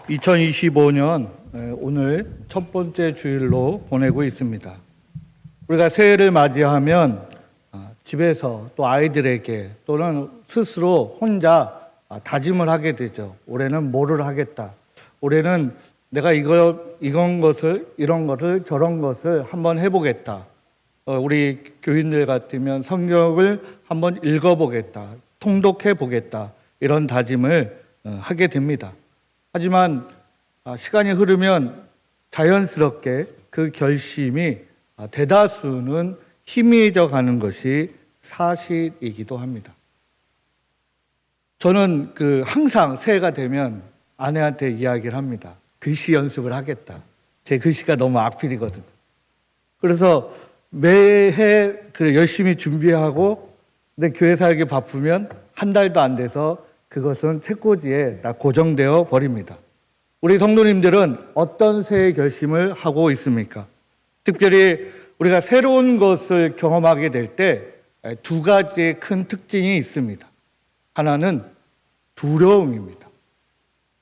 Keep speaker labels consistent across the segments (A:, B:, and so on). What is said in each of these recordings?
A: 2025년 오늘 첫 번째 주일로 보내고 있습니다. 우리가 새해를 맞이하면 집에서 또 아이들에게 또는 스스로 혼자 다짐을 하게 되죠. 올해는 뭐를 하겠다. 올해는 내가 이런 것을 저런 것을 한번 해보겠다. 우리 교인들 같으면 성경을 한번 읽어보겠다. 통독해보겠다. 이런 다짐을 하게 됩니다. 하지만 시간이 흐르면 자연스럽게 그 결심이 대다수는 희미해져 가는 것이 사실이기도 합니다. 저는 항상 새해가 되면 아내한테 이야기를 합니다. 글씨 연습을 하겠다. 제 글씨가 너무 악필이거든요. 그래서 매해 열심히 준비하고 근데 교회 살기 바쁘면 한 달도 안 돼서 그것은 책꽂이에 다 고정되어 버립니다. 우리 성도님들은 어떤 새해 결심을 하고 있습니까? 특별히 우리가 새로운 것을 경험하게 될 때 두 가지의 큰 특징이 있습니다. 하나는 두려움입니다.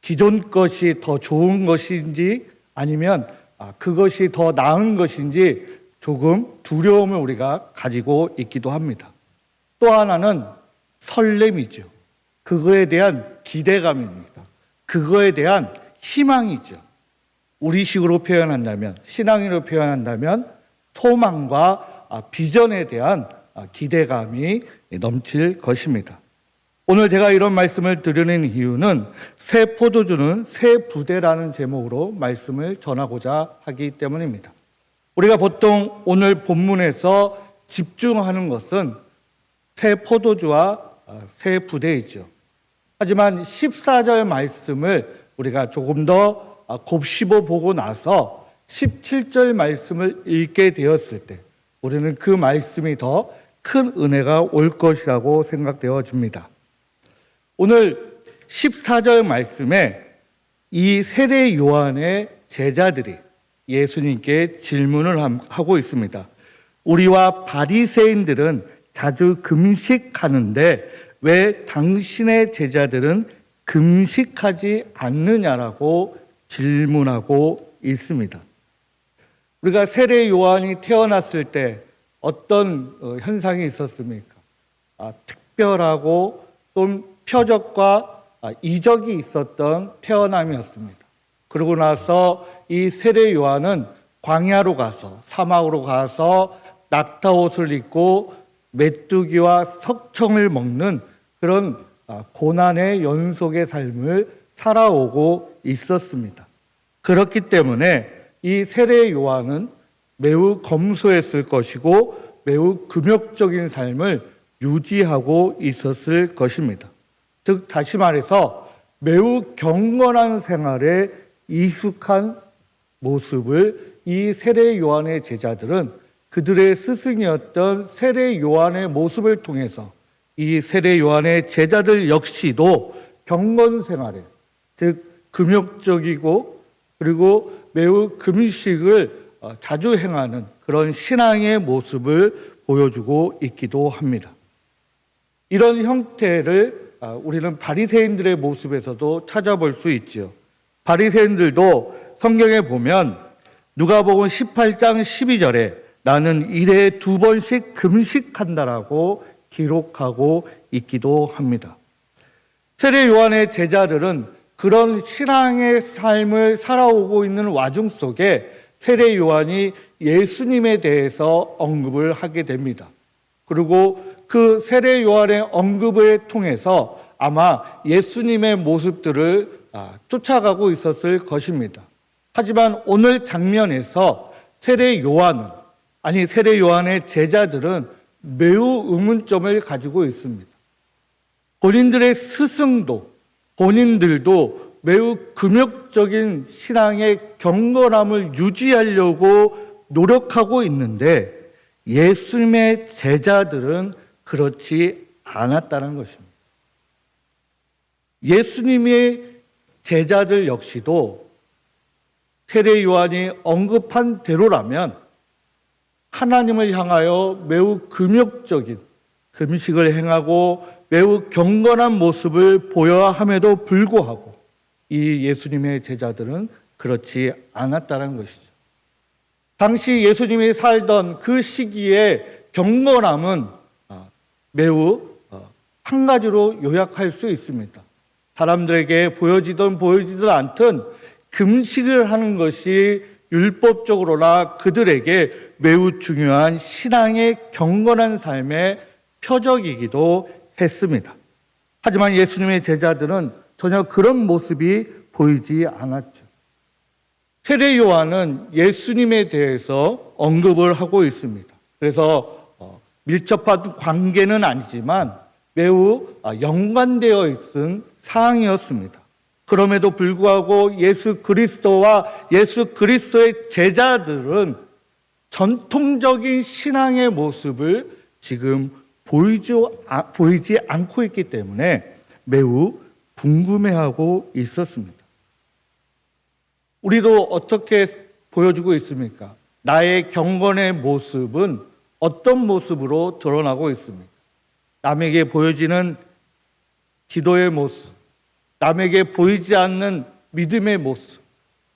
A: 기존 것이 더 좋은 것인지 아니면 그것이 더 나은 것인지 조금 두려움을 우리가 가지고 있기도 합니다. 또 하나는 설렘이죠. 그거에 대한 기대감입니다. 그거에 대한 희망이죠. 우리식으로 표현한다면, 신앙으로 표현한다면 소망과 비전에 대한 기대감이 넘칠 것입니다. 오늘 제가 이런 말씀을 드리는 이유는 새 포도주는 새 부대라는 제목으로 말씀을 전하고자 하기 때문입니다. 우리가 보통 오늘 본문에서 집중하는 것은 새 포도주와 새 부대이죠. 하지만 14절 말씀을 우리가 조금 더 곱씹어 보고 나서 17절 말씀을 읽게 되었을 때 우리는 그 말씀이 더 큰 은혜가 올 것이라고 생각되어집니다. 오늘 14절 말씀에 이 세례 요한의 제자들이 예수님께 질문을 하고 있습니다. 우리와 바리새인들은 자주 금식하는데 왜 당신의 제자들은 금식하지 않느냐라고 질문하고 있습니다. 우리가 세례 요한이 태어났을 때 어떤 현상이 있었습니까? 특별하고 좀 표적과 이적이 있었던 태어남이었습니다. 그러고 나서 이 세례 요한은 광야로 가서 사막으로 가서 낙타옷을 입고 메뚜기와 석청을 먹는 그런 고난의 연속의 삶을 살아오고 있었습니다. 그렇기 때문에 이 세례 요한은 매우 검소했을 것이고 매우 금욕적인 삶을 유지하고 있었을 것입니다. 즉 다시 말해서 매우 경건한 생활에 익숙한 모습을 이 세례 요한의 제자들은 그들의 스승이었던 세례 요한의 모습을 통해서 이 세례 요한의 제자들 역시도 경건 생활에, 즉 금욕적이고 그리고 매우 금식을 자주 행하는 그런 신앙의 모습을 보여주고 있기도 합니다. 이런 형태를 우리는 바리새인들의 모습에서도 찾아볼 수 있죠. 바리새인들도 성경에 보면 누가복음 18장 12절에 나는 일에 2번씩 금식한다라고 기록하고 있기도 합니다. 세례 요한의 제자들은 그런 신앙의 삶을 살아오고 있는 와중 속에 세례 요한이 예수님에 대해서 언급을 하게 됩니다. 그리고 그 세례 요한의 언급을 통해서 아마 예수님의 모습들을 쫓아가고 있었을 것입니다. 하지만 오늘 장면에서 세례 요한의 제자들은 매우 의문점을 가지고 있습니다. 본인들의 스승도 본인들도 매우 금욕적인 신앙의 경건함을 유지하려고 노력하고 있는데 예수님의 제자들은 그렇지 않았다는 것입니다. 예수님의 제자들 역시도 세례 요한이 언급한 대로라면 하나님을 향하여 매우 금욕적인 금식을 행하고 매우 경건한 모습을 보여야 함에도 불구하고 이 예수님의 제자들은 그렇지 않았다는 것이죠. 당시 예수님이 살던 그 시기의 경건함은 매우 한 가지로 요약할 수 있습니다. 사람들에게 보여지든 보여지든 않든 금식을 하는 것이 율법적으로나 그들에게 매우 중요한 신앙의 경건한 삶의 표적이기도 했습니다. 하지만 예수님의 제자들은 전혀 그런 모습이 보이지 않았죠. 세례 요한은 예수님에 대해서 언급을 하고 있습니다. 그래서 밀접한 관계는 아니지만 매우 연관되어 있은 사항이었습니다. 그럼에도 불구하고 예수 그리스도와 예수 그리스도의 제자들은 전통적인 신앙의 모습을 지금 보이지 않고 있기 때문에 매우 궁금해하고 있었습니다. 우리도 어떻게 보여주고 있습니까? 나의 경건의 모습은 어떤 모습으로 드러나고 있습니까? 남에게 보여지는 기도의 모습, 남에게 보이지 않는 믿음의 모습.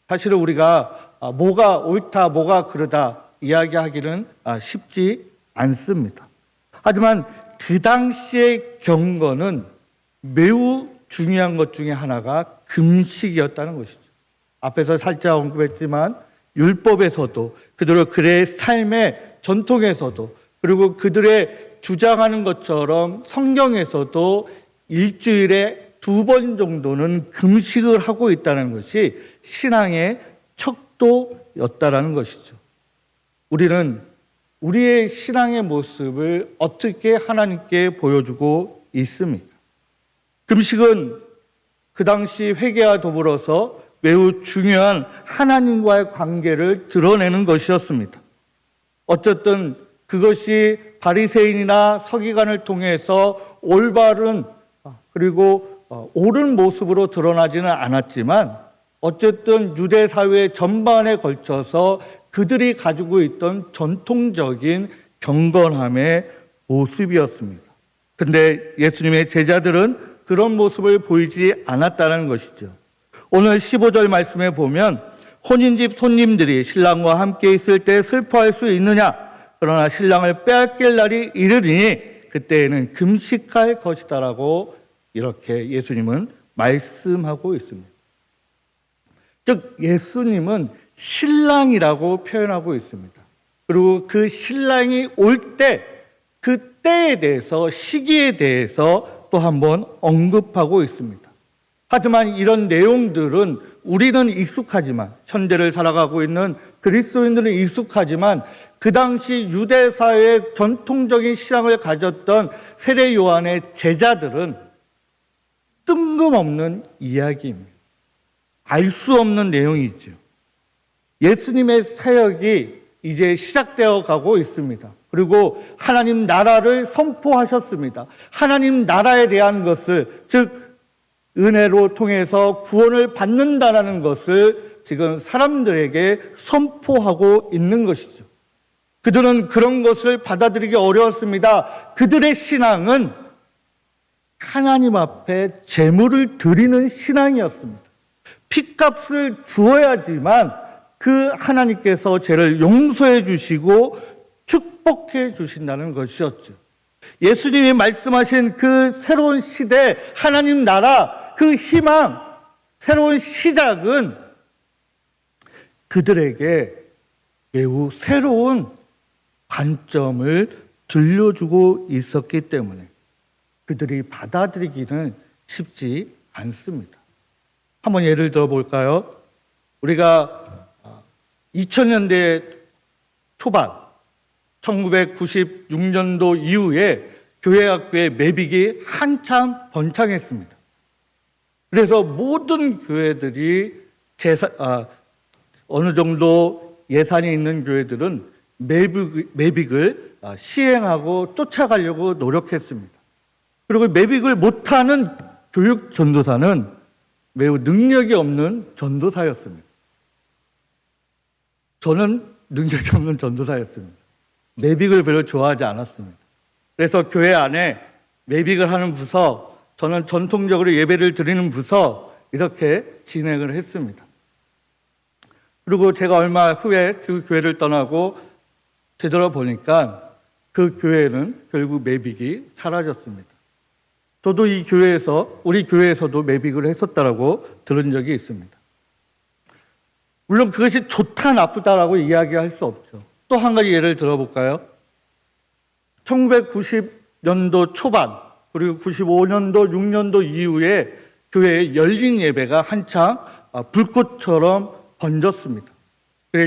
A: 사실은 우리가 뭐가 옳다, 뭐가 그르다 이야기하기는 쉽지 않습니다. 하지만 그 당시의 경건은 매우 중요한 것 중에 하나가 금식이었다는 것이죠. 앞에서 살짝 언급했지만 율법에서도 그들의 삶의 전통에서도 그리고 그들의 주장하는 것처럼 성경에서도 일주일에 2번 정도는 금식을 하고 있다는 것이 신앙의 척도였다라는 것이죠. 우리는 우리의 신앙의 모습을 어떻게 하나님께 보여주고 있습니까? 금식은 그 당시 회개와 더불어서 매우 중요한 하나님과의 관계를 드러내는 것이었습니다. 어쨌든 그것이 바리새인이나 서기관을 통해서 올바른 그리고 옳은 모습으로 드러나지는 않았지만 어쨌든 유대 사회 전반에 걸쳐서 그들이 가지고 있던 전통적인 경건함의 모습이었습니다. 그런데 예수님의 제자들은 그런 모습을 보이지 않았다는 것이죠. 오늘 15절 말씀에 보면 혼인집 손님들이 신랑과 함께 있을 때 슬퍼할 수 있느냐? 그러나 신랑을 빼앗길 날이 이르리니 그때에는 금식할 것이다라고 이렇게 예수님은 말씀하고 있습니다. 즉 예수님은 신랑이라고 표현하고 있습니다. 그리고 그 신랑이 올 때, 그 때에 대해서, 시기에 대해서 또 한번 언급하고 있습니다. 하지만 이런 내용들은 우리는 익숙하지만, 현대를 살아가고 있는 그리스도인들은 익숙하지만 그 당시 유대 사회의 전통적인 신앙을 가졌던 세례 요한의 제자들은 뜬금없는 이야기입니다. 알 수 없는 내용이죠. 예수님의 사역이 이제 시작되어 가고 있습니다. 그리고 하나님 나라를 선포하셨습니다. 하나님 나라에 대한 것을, 즉 은혜로 통해서 구원을 받는다라는 것을 지금 사람들에게 선포하고 있는 것이죠. 그들은 그런 것을 받아들이기 어려웠습니다. 그들의 신앙은 하나님 앞에 제물을 드리는 신앙이었습니다. 핏값을 주어야지만 그 하나님께서 죄를 용서해 주시고 축복해 주신다는 것이었죠. 예수님이 말씀하신 그 새로운 시대, 하나님 나라, 그 희망, 새로운 시작은 그들에게 매우 새로운 관점을 들려주고 있었기 때문에 그들이 받아들이기는 쉽지 않습니다. 한번 예를 들어 볼까요? 우리가 2000년대 초반 1996년도 이후에 교회학교의 매빅이 한참 번창했습니다. 그래서 모든 교회들이 어느 정도 예산이 있는 교회들은 매빅을 시행하고 쫓아가려고 노력했습니다. 그리고 매빅을 못하는 교육 전도사는 매우 능력이 없는 전도사였습니다. 저는 능력이 없는 전도사였습니다. 매빅을 별로 좋아하지 않았습니다. 그래서 교회 안에 매빅을 하는 부서, 저는 전통적으로 예배를 드리는 부서, 이렇게 진행을 했습니다. 그리고 제가 얼마 후에 그 교회를 떠나고 되돌아보니까 그 교회는 결국 매빅이 사라졌습니다. 저도 이 교회에서, 우리 교회에서도 매빅을 했었다라고 들은 적이 있습니다. 물론 그것이 좋다 나쁘다라고 이야기할 수 없죠. 또 한 가지 예를 들어볼까요? 1990년도 초반 그리고 95년도, 6년도 이후에 교회에 열린 예배가 한창 불꽃처럼 번졌습니다.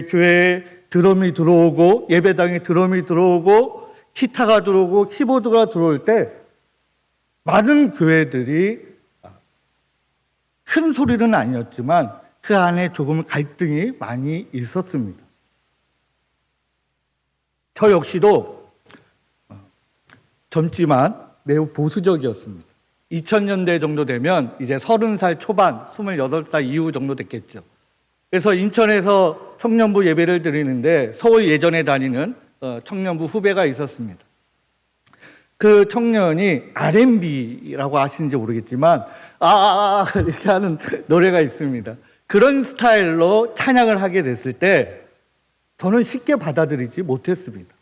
A: 교회에 드럼이 들어오고 예배당에 드럼이 들어오고 기타가 들어오고 키보드가 들어올 때 많은 교회들이 큰 소리는 아니었지만 그 안에 조금 갈등이 많이 있었습니다. 저 역시도 젊지만 매우 보수적이었습니다. 2000년대 정도 되면 이제 30살 초반, 28살 이후 정도 됐겠죠. 그래서 인천에서 청년부 예배를 드리는데 서울 예전에 다니는 청년부 후배가 있었습니다. 그 청년이 R&B라고 아시는지 모르겠지만 이렇게 하는 노래가 있습니다. 그런 스타일로 찬양을 하게 됐을 때 저는 쉽게 받아들이지 못했습니다.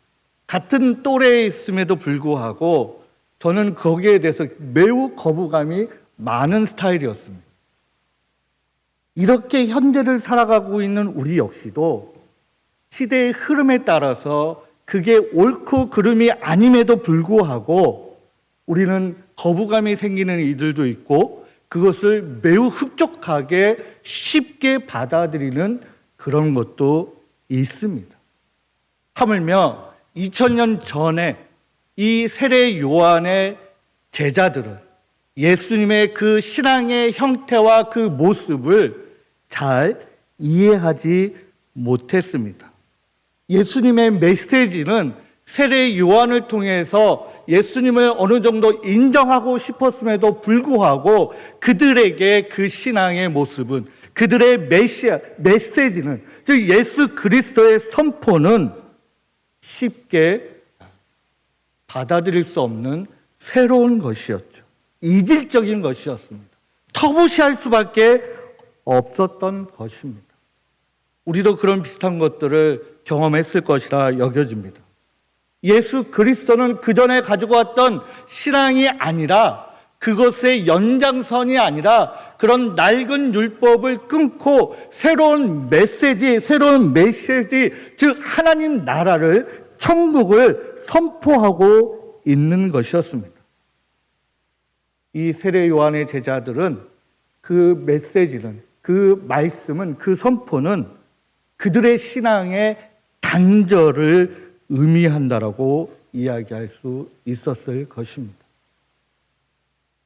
A: 같은 또래에 있음에도 불구하고 저는 거기에 대해서 매우 거부감이 많은 스타일이었습니다. 이렇게 현대를 살아가고 있는 우리 역시도 시대의 흐름에 따라서 그게 옳고 그름이 아님에도 불구하고 우리는 거부감이 생기는 이들도 있고 그것을 매우 흡족하게 쉽게 받아들이는 그런 것도 있습니다. 하물며 2000년 전에 이 세례 요한의 제자들은 예수님의 그 신앙의 형태와 그 모습을 잘 이해하지 못했습니다. 예수님의 메시지는 세례 요한을 통해서 예수님을 어느 정도 인정하고 싶었음에도 불구하고 그들에게 그 신앙의 모습은 그들의 메시지는 즉 예수 그리스도의 선포는 쉽게 받아들일 수 없는 새로운 것이었죠. 이질적인 것이었습니다. 터부시할 수밖에 없었던 것입니다. 우리도 그런 비슷한 것들을 경험했을 것이라 여겨집니다. 예수 그리스도는 그전에 가지고 왔던 신앙이 아니라 그것의 연장선이 아니라 그런 낡은 율법을 끊고 새로운 메시지, 즉 하나님 나라를, 천국을 선포하고 있는 것이었습니다. 이 세례 요한의 제자들은 그 메시지는, 그 말씀은, 그 선포는 그들의 신앙의 단절을 의미한다라고 이야기할 수 있었을 것입니다.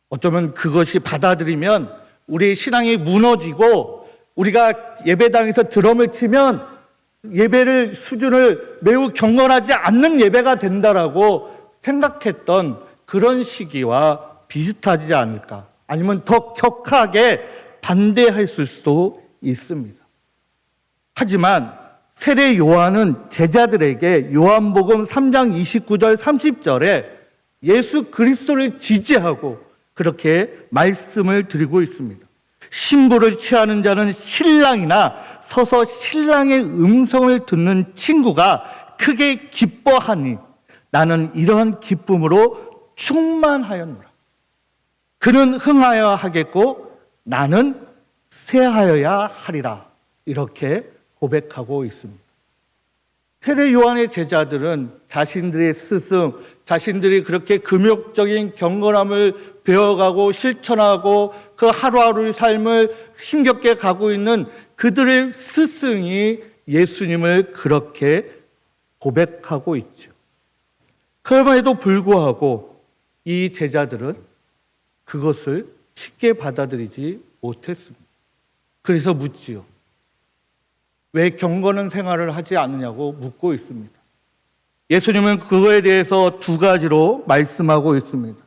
A: 어쩌면 그것이 받아들이면 우리의 신앙이 무너지고 우리가 예배당에서 드럼을 치면 예배를 수준을 매우 경건하지 않는 예배가 된다라고 생각했던 그런 시기와 비슷하지 않을까, 아니면 더 격하게 반대했을 수도 있습니다. 하지만 세례 요한은 제자들에게 요한복음 3장 29절 30절에 예수 그리스도를 지지하고 그렇게 말씀을 드리고 있습니다. 신부를 취하는 자는 신랑이나 서서 신랑의 음성을 듣는 친구가 크게 기뻐하니 나는 이러한 기쁨으로 충만하였노라. 그는 흥하여야 하겠고 나는 쇠하여야 하리라. 이렇게 고백하고 있습니다. 세례 요한의 제자들은 자신들의 스승, 자신들이 그렇게 금욕적인 경건함을 배워가고 실천하고 그 하루하루의 삶을 힘겹게 가고 있는 그들의 스승이 예수님을 그렇게 고백하고 있죠. 그럼에도 불구하고 이 제자들은 그것을 쉽게 받아들이지 못했습니다. 그래서 묻지요. 왜 경건한 생활을 하지 않느냐고 묻고 있습니다. 예수님은 그거에 대해서 두 가지로 말씀하고 있습니다.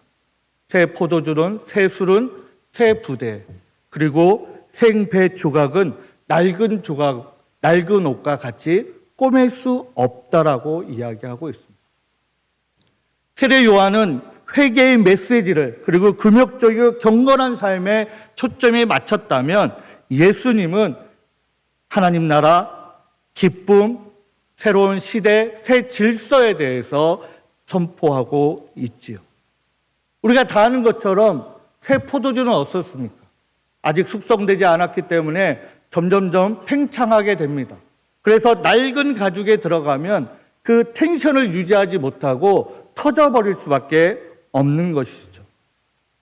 A: 새 포도주는, 새 술은, 새 부대, 그리고 생배 조각은 낡은 옷과 같이 꼬맬 수 없다라고 이야기하고 있습니다. 세례 요한은 회개의 메시지를 그리고 금욕적이고 경건한 삶에 초점이 맞췄다면 예수님은 하나님 나라, 기쁨, 새로운 시대, 새 질서에 대해서 선포하고 있지요. 우리가 다 아는 것처럼 새 포도주는 어떻습니까? 아직 숙성되지 않았기 때문에 점점점 팽창하게 됩니다. 그래서 낡은 가죽에 들어가면 그 텐션을 유지하지 못하고 터져버릴 수밖에 없는 것이죠.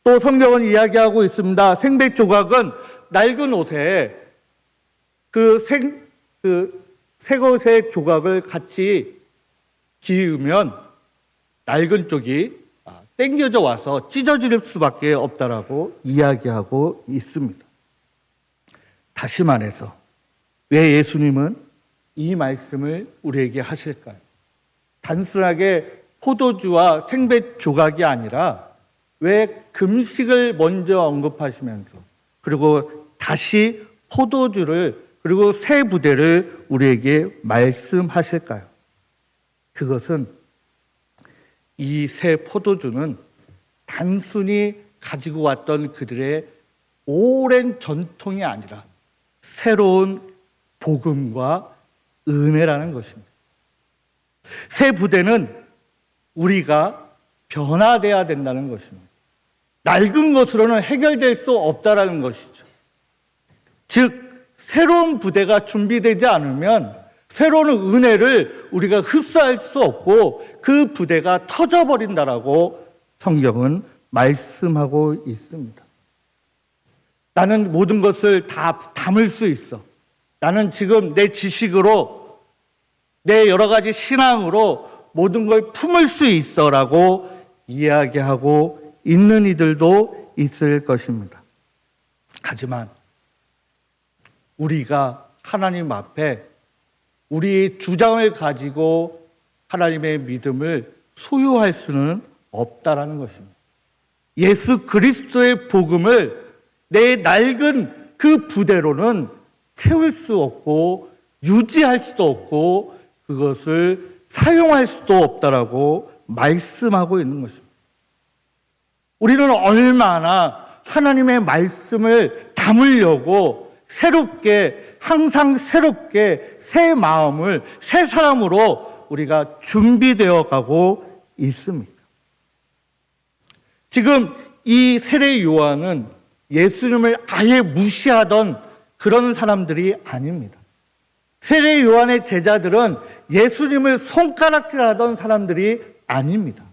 A: 또 성경은 이야기하고 있습니다. 생배 조각은 낡은 옷에 새것의 조각을 같이 기으면 낡은 쪽이 땡겨져 와서 찢어질 수밖에 없다라고 이야기하고 있습니다. 다시 말해서 왜 예수님은 이 말씀을 우리에게 하실까요? 단순하게 포도주와 생배 조각이 아니라 왜 금식을 먼저 언급하시면서 그리고 다시 포도주를 그리고 새 부대를 우리에게 말씀하실까요? 그것은 이 새 포도주는 단순히 가지고 왔던 그들의 오랜 전통이 아니라 새로운 복음과 은혜라는 것입니다. 새 부대는 우리가 변화되어야 된다는 것입니다. 낡은 것으로는 해결될 수 없다는 것이죠. 즉 새로운 부대가 준비되지 않으면 새로운 은혜를 우리가 흡수할 수 없고 그 부대가 터져버린다라고 성경은 말씀하고 있습니다. 나는 모든 것을 다 담을 수 있어. 나는 지금 내 지식으로 내 여러 가지 신앙으로 모든 걸 품을 수 있어라고 이야기하고 있는 이들도 있을 것입니다. 하지만 우리가 하나님 앞에 우리의 주장을 가지고 하나님의 믿음을 소유할 수는 없다라는 것입니다. 예수 그리스도의 복음을 내 낡은 그 부대로는 채울 수 없고 유지할 수도 없고 그것을 사용할 수도 없다라고 말씀하고 있는 것입니다. 우리는 얼마나 하나님의 말씀을 담으려고 새롭게 항상 새롭게 새 마음을 새 사람으로 우리가 준비되어 가고 있습니까? 지금 이 세례 요한은 예수님을 아예 무시하던 그런 사람들이 아닙니다. 세례 요한의 제자들은 예수님을 손가락질하던 사람들이 아닙니다.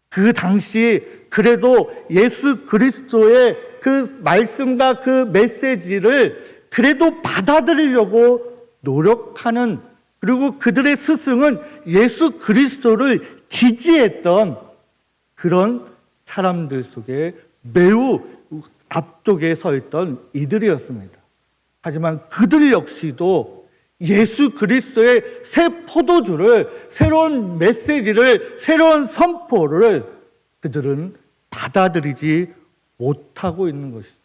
A: 그 당시 그래도 예수 그리스도의 그 말씀과 그 메시지를 그래도 받아들이려고 노력하는, 그리고 그들의 스승은 예수 그리스도를 지지했던 그런 사람들 속에 매우 앞쪽에 서 있던 이들이었습니다. 하지만 그들 역시도 예수 그리스도의 새 포도주를, 새로운 메시지를, 새로운 선포를 그들은 받아들이지 못하고 있는 것이죠.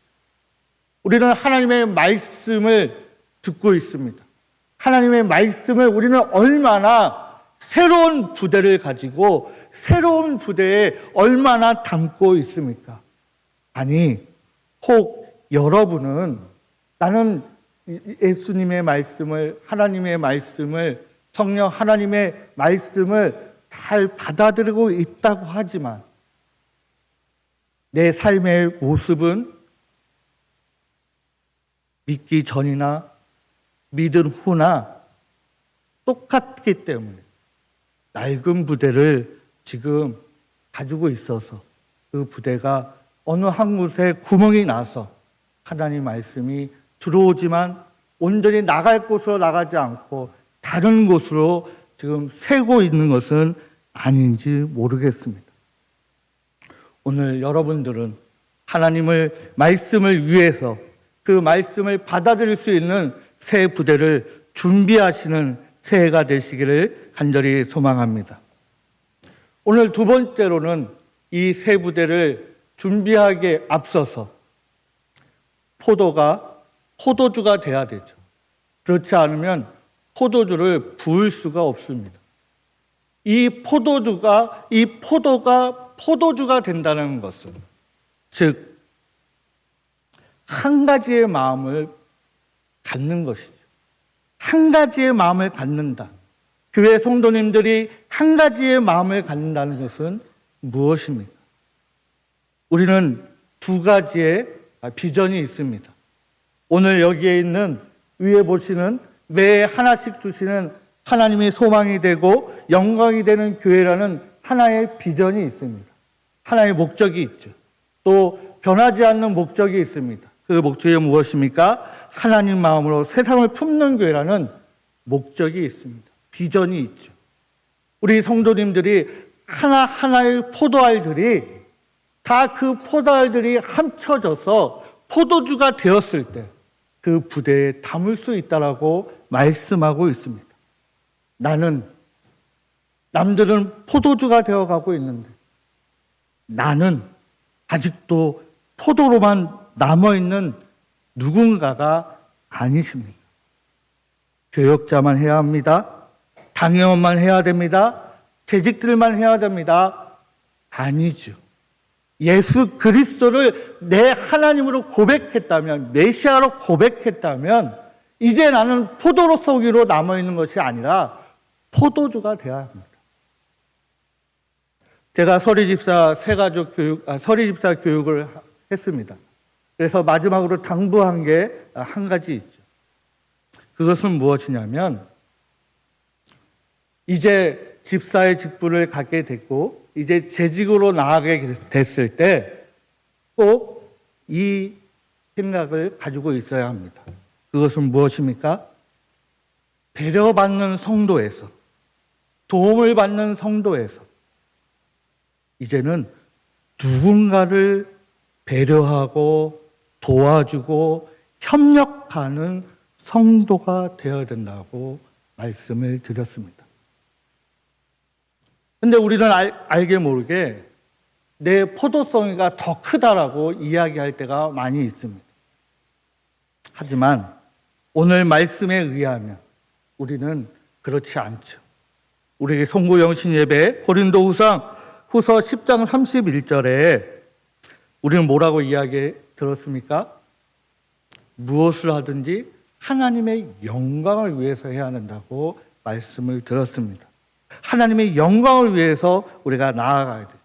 A: 우리는 하나님의 말씀을 듣고 있습니다. 하나님의 말씀을 우리는 얼마나 새로운 부대를 가지고 새로운 부대에 얼마나 담고 있습니까? 아니, 혹 여러분은 나는 예수님의 말씀을, 하나님의 말씀을, 성령 하나님의 말씀을 잘 받아들이고 있다고 하지만 내 삶의 모습은 믿기 전이나 믿은 후나 똑같기 때문에 낡은 부대를 지금 가지고 있어서 그 부대가 어느 한 곳에 구멍이 나서 하나님 말씀이 들어오지만 온전히 나갈 곳으로 나가지 않고 다른 곳으로 지금 새고 있는 것은 아닌지 모르겠습니다. 오늘 여러분들은 하나님의 말씀을 위해서 그 말씀을 받아들일 수 있는 새 부대를 준비하시는 새해가 되시기를 간절히 소망합니다. 오늘 두 번째로는 이 새 부대를 준비하기에 앞서서 포도주가 돼야 되죠. 그렇지 않으면 포도주를 부을 수가 없습니다. 이 포도가 포도주가 된다는 것은, 즉 한 가지의 마음을 갖는 것이죠. 한 가지의 마음을 갖는다. 교회 성도님들이 한 가지의 마음을 갖는다는 것은 무엇입니까? 우리는 두 가지의 비전이 있습니다. 오늘 여기에 있는 위에 보시는 매 하나씩 주시는 하나님의 소망이 되고 영광이 되는 교회라는 하나의 비전이 있습니다. 하나의 목적이 있죠. 또 변하지 않는 목적이 있습니다. 그 목적이 무엇입니까? 하나님 마음으로 세상을 품는 교회라는 목적이 있습니다. 비전이 있죠. 우리 성도님들이 하나하나의 포도알들이 다 그 포도알들이 합쳐져서 포도주가 되었을 때 그 부대에 담을 수 있다라고 말씀하고 있습니다. 남들은 포도주가 되어가고 있는데 나는 아직도 포도로만 남아있는 누군가가 아니십니까? 교역자만 해야 합니다. 당회원만 해야 됩니다. 재직들만 해야 됩니다. 아니죠. 예수 그리스도를 내 하나님으로 고백했다면, 메시아로 고백했다면 이제 나는 포도로서 위로 남아있는 것이 아니라 포도주가 되어야 합니다. 제가 서리집사 서리집사 교육을 했습니다. 그래서 마지막으로 당부한 게 한 가지 있죠. 그것은 무엇이냐면, 이제 집사의 직분을 갖게 됐고 이제 재직으로 나가게 됐을 때 꼭 이 생각을 가지고 있어야 합니다. 그것은 무엇입니까? 배려받는 성도에서, 도움을 받는 성도에서 이제는 누군가를 배려하고 도와주고 협력하는 성도가 되어야 된다고 말씀을 드렸습니다. 근데 우리는 알게 모르게 내 포도성이가 더 크다라고 이야기할 때가 많이 있습니다. 하지만 오늘 말씀에 의하면 우리는 그렇지 않죠. 우리 송구영신 예배 고린도후서 10장 31절에 우리는 뭐라고 이야기 들었습니까? 무엇을 하든지 하나님의 영광을 위해서 해야 한다고 말씀을 들었습니다. 하나님의 영광을 위해서 우리가 나아가야 되죠.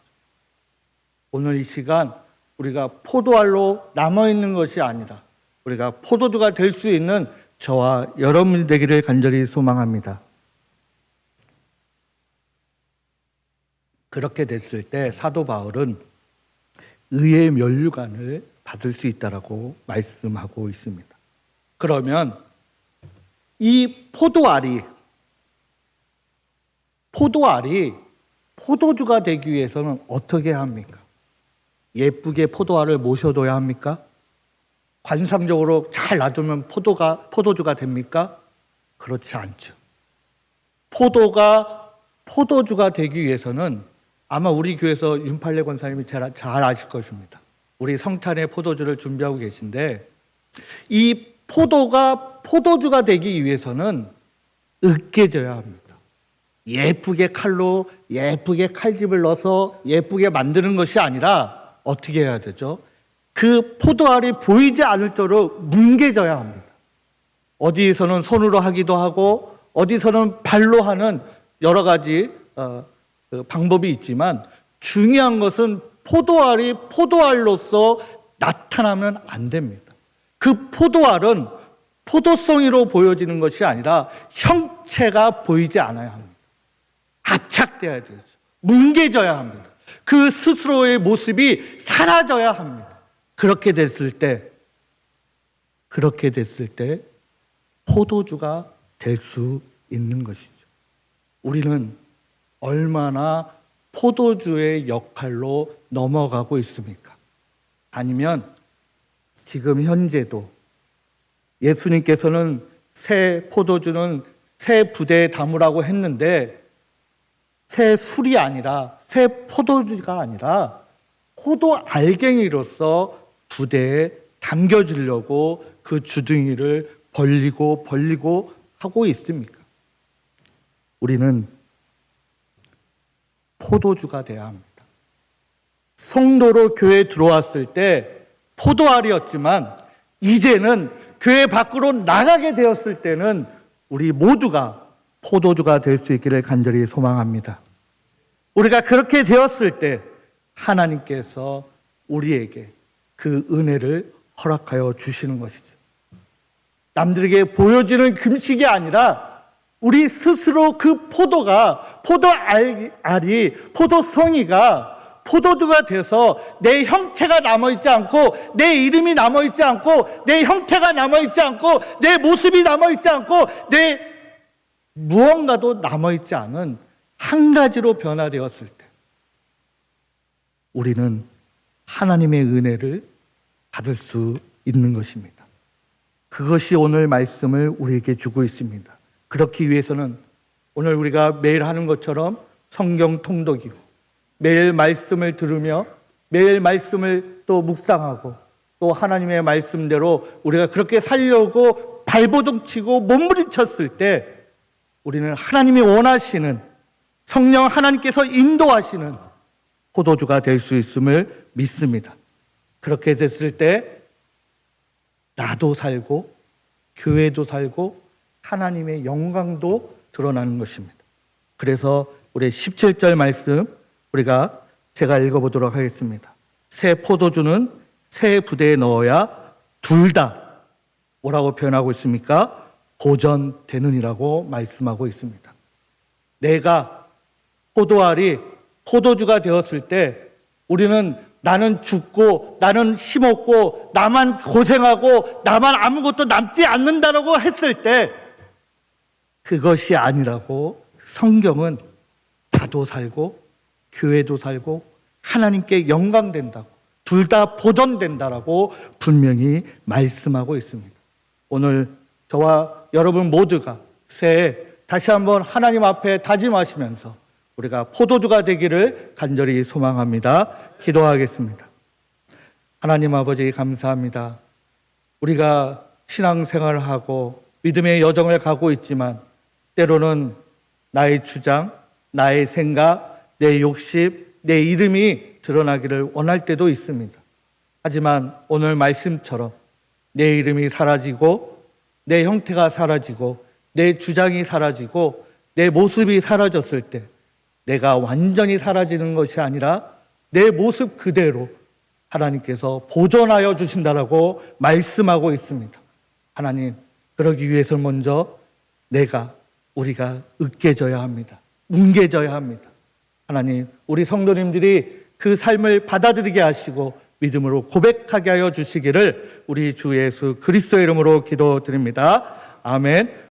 A: 오늘 이 시간 우리가 포도알로 남아있는 것이 아니라 우리가 포도주가 될 수 있는 저와 여러분이 되기를 간절히 소망합니다. 그렇게 됐을 때 사도 바울은 의의 면류관을 받을 수 있다라고 말씀하고 있습니다. 그러면 이 포도알이 포도주가 되기 위해서는 어떻게 해야 합니까? 예쁘게 포도알을 모셔둬야 합니까? 관상적으로 잘 놔두면 포도주가 됩니까? 그렇지 않죠. 포도주가 되기 위해서는 아마 우리 교회에서 윤팔래 권사님이 잘 아실 것입니다. 우리 성찬의 포도주를 준비하고 계신데 이 포도가 포도주가 되기 위해서는 으깨져야 합니다. 예쁘게 칼로 예쁘게 칼집을 넣어서 예쁘게 만드는 것이 아니라 어떻게 해야 되죠? 그 포도알이 보이지 않을 정도로 뭉개져야 합니다. 어디에서는 손으로 하기도 하고 어디서는 발로 하는 여러 가지 방법이 있지만 중요한 것은 포도알이 포도알로서 나타나면 안 됩니다. 그 포도알은 포도송이로 보여지는 것이 아니라 형체가 보이지 않아야 합니다. 압착되어야 되죠. 뭉개져야 합니다. 그 스스로의 모습이 사라져야 합니다. 그렇게 됐을 때 포도주가 될 수 있는 것이죠. 우리는 얼마나 포도주의 역할로 넘어가고 있습니까? 아니면 지금 현재도 예수님께서는 새 포도주는 새 부대에 담으라고 했는데 새 술이 아니라 새 포도주가 아니라 포도 알갱이로서 부대에 담겨주려고 그 주둥이를 벌리고 하고 있습니까? 우리는 포도주가 되어야 합니다. 성도로 교회에 들어왔을 때 포도알이었지만 이제는 교회 밖으로 나가게 되었을 때는 우리 모두가 포도주가 될 수 있기를 간절히 소망합니다. 우리가 그렇게 되었을 때 하나님께서 우리에게 그 은혜를 허락하여 주시는 것이죠. 남들에게 보여지는 금식이 아니라 우리 스스로 그 포도가, 포도알이, 포도송이가 포도주가 돼서 내 형체가 남아있지 않고, 내 이름이 남아있지 않고, 내 형태가 남아있지 않고, 내 모습이 남아있지 않고, 내 무언가도 남아있지 않은 한 가지로 변화되었을 때 우리는 하나님의 은혜를 받을 수 있는 것입니다. 그것이 오늘 말씀을 우리에게 주고 있습니다. 그렇기 위해서는 오늘 우리가 매일 하는 것처럼 성경 통독이고 매일 말씀을 들으며 매일 말씀을 또 묵상하고 또 하나님의 말씀대로 우리가 그렇게 살려고 발버둥치고 몸부림쳤을 때 우리는 하나님이 원하시는 성령 하나님께서 인도하시는 포도주가 될 수 있음을 믿습니다. 그렇게 됐을 때 나도 살고 교회도 살고 하나님의 영광도 드러나는 것입니다. 그래서 우리 17절 말씀 제가 읽어보도록 하겠습니다. 새 포도주는 새 부대에 넣어야 둘 다 뭐라고 표현하고 있습니까? 보전되느니라고 말씀하고 있습니다. 내가 포도알이 포도주가 되었을 때 우리는 나는 죽고 나는 힘없고 나만 고생하고 나만 아무것도 남지 않는다라고 했을 때 그것이 아니라고 성경은 나도 살고 교회도 살고 하나님께 영광된다고 둘 다 보존된다라고 분명히 말씀하고 있습니다. 오늘 저와 여러분 모두가 새해 다시 한번 하나님 앞에 다짐하시면서 우리가 포도주가 되기를 간절히 소망합니다. 기도하겠습니다. 하나님 아버지 감사합니다. 우리가 신앙생활을 하고 믿음의 여정을 가고 있지만 때로는 나의 주장, 나의 생각, 내 욕심, 내 이름이 드러나기를 원할 때도 있습니다. 하지만 오늘 말씀처럼 내 이름이 사라지고 내 형태가 사라지고 내 주장이 사라지고 내 모습이 사라졌을 때 내가 완전히 사라지는 것이 아니라 내 모습 그대로 하나님께서 보존하여 주신다라고 말씀하고 있습니다. 하나님, 그러기 위해서 먼저 우리가 으깨져야 합니다. 뭉개져야 합니다. 하나님, 우리 성도님들이 그 삶을 받아들이게 하시고 믿음으로 고백하게 하여 주시기를 우리 주 예수 그리스도의 이름으로 기도드립니다. 아멘.